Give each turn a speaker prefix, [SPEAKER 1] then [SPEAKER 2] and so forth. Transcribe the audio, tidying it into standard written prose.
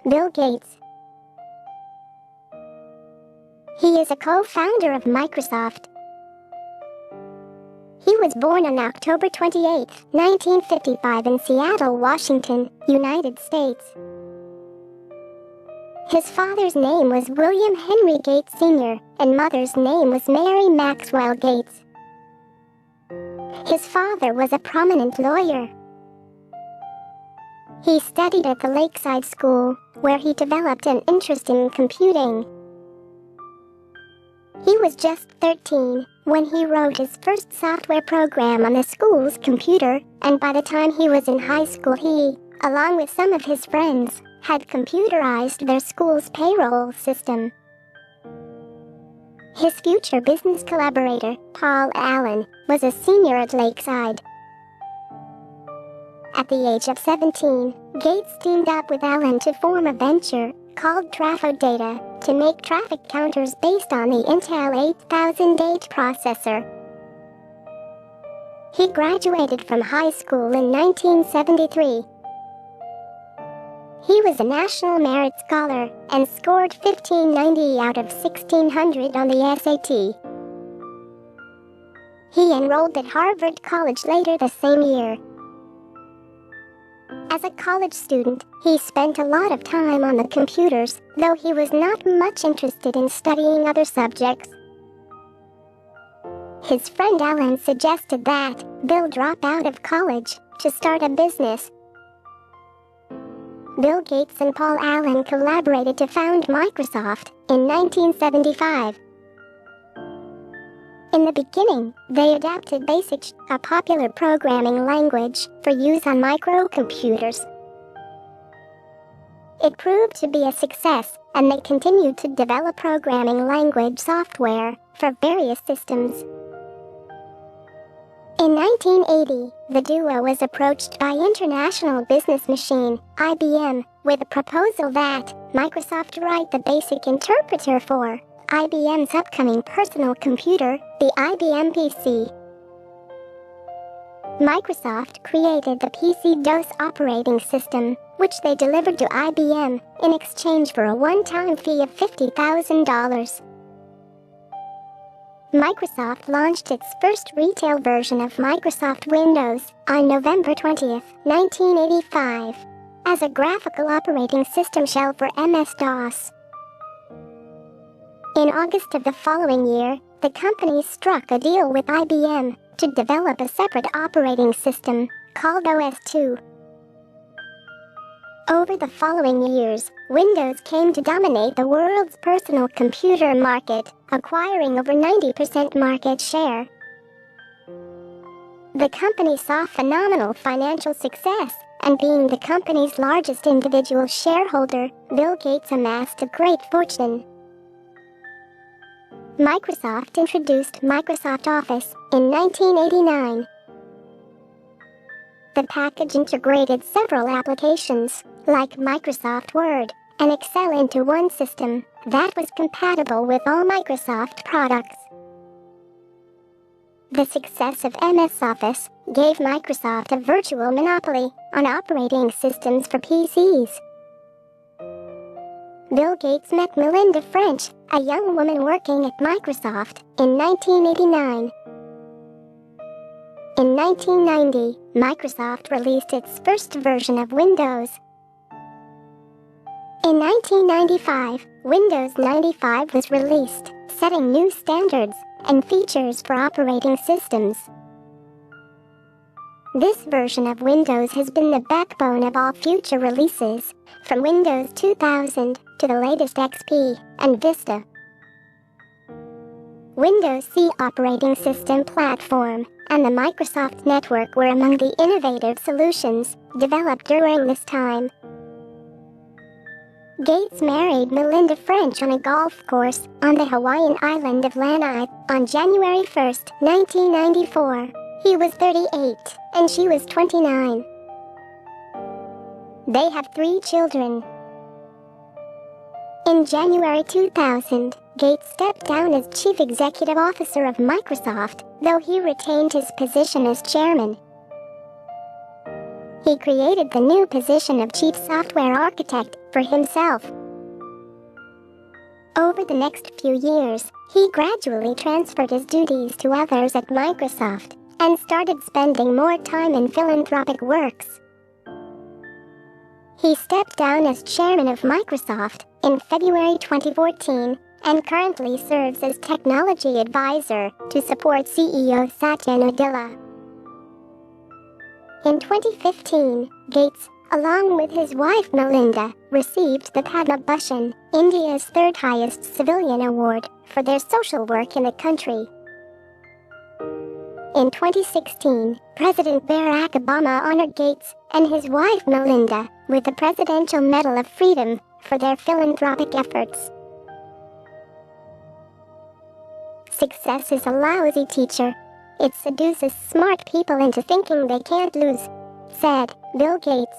[SPEAKER 1] Bill Gates. He is a co-founder of Microsoft. He was born on October 28, 1955 in Seattle, Washington, United States. His father's name was William Henry Gates Sr., and mother's name was Mary Maxwell Gates. His father was a prominent lawyer. He studied at the Lakeside School, where he developed an interest in computing. He was just 13 when he wrote his first software program on the school's computer, and by the time he was in high school he, along with some of his friends, had computerized their school's payroll system. His future business collaborator, Paul Allen, was a senior at Lakeside. At the age of 17, Gates teamed up with Allen to form a venture called Data to make traffic counters based on the Intel 8008 processor. He graduated from high school in 1973. He was a National Merit Scholar and scored 1590 out of 1600 on the SAT. He enrolled at Harvard College later the same year. As a college student, he spent a lot of time on the computers, though he was not much interested in studying other subjects. His friend Allen suggested that Bill drop out of college to start a business. Bill Gates and Paul Allen collaborated to found Microsoft in 1975. In the beginning, they adapted BASIC, a popular programming language for use on microcomputers. It proved to be a success, and they continued to develop programming language software for various systems. In 1980, the duo was approached by International Business Machine, IBM, with a proposal that Microsoft write the BASIC interpreter for IBM's upcoming personal computer, the IBM PC. Microsoft created the PC-DOS operating system, which they delivered to IBM in exchange for a one-time fee of $50,000. Microsoft launched its first retail version of Microsoft Windows on November 20, 1985, as a graphical operating system shell for MS-DOS. In August of the following year, the company struck a deal with IBM to develop a separate operating system called OS/2. Over the following years, Windows came to dominate the world's personal computer market, acquiring over 90% market share. The company saw phenomenal financial success, and being the company's largest individual shareholder, Bill Gates amassed a great fortune. Microsoft introduced Microsoft Office in 1989. The package integrated several applications, like Microsoft Word and Excel, into one system that was compatible with all Microsoft products. The success of MS Office gave Microsoft a virtual monopoly on operating systems for PCs. Bill Gates met Melinda French, a young woman working at Microsoft, in 1989. In 1990, Microsoft released its first version of Windows. In 1995, Windows 95 was released, setting new standards and features for operating systems. This version of Windows has been the backbone of all future releases, from Windows 2000 to the latest XP and Vista. Windows CE operating system platform and the Microsoft Network were among the innovative solutions developed during this time. Gates married Melinda French on a golf course on the Hawaiian island of Lanai on January 1, 1994. He was 38 and she was 29. They have 3 children. In January 2000, Gates stepped down as chief executive officer of Microsoft, though he retained his position as chairman. He created the new position of chief software architect for himself. Over the next few years, he gradually transferred his duties to others at Microsoft and started spending more time in philanthropic works. He stepped down as chairman of Microsoft in February 2014 and currently serves as technology advisor to support CEO Satya Nadella. In 2015, Gates, along with his wife Melinda, received the Padma Bhushan, India's third highest civilian award, for their social work in the country. In 2016, President Barack Obama honored Gates and his wife Melinda with the Presidential Medal of Freedom for their philanthropic efforts. Success is a lousy teacher. It seduces smart people into thinking they can't lose, said Bill Gates.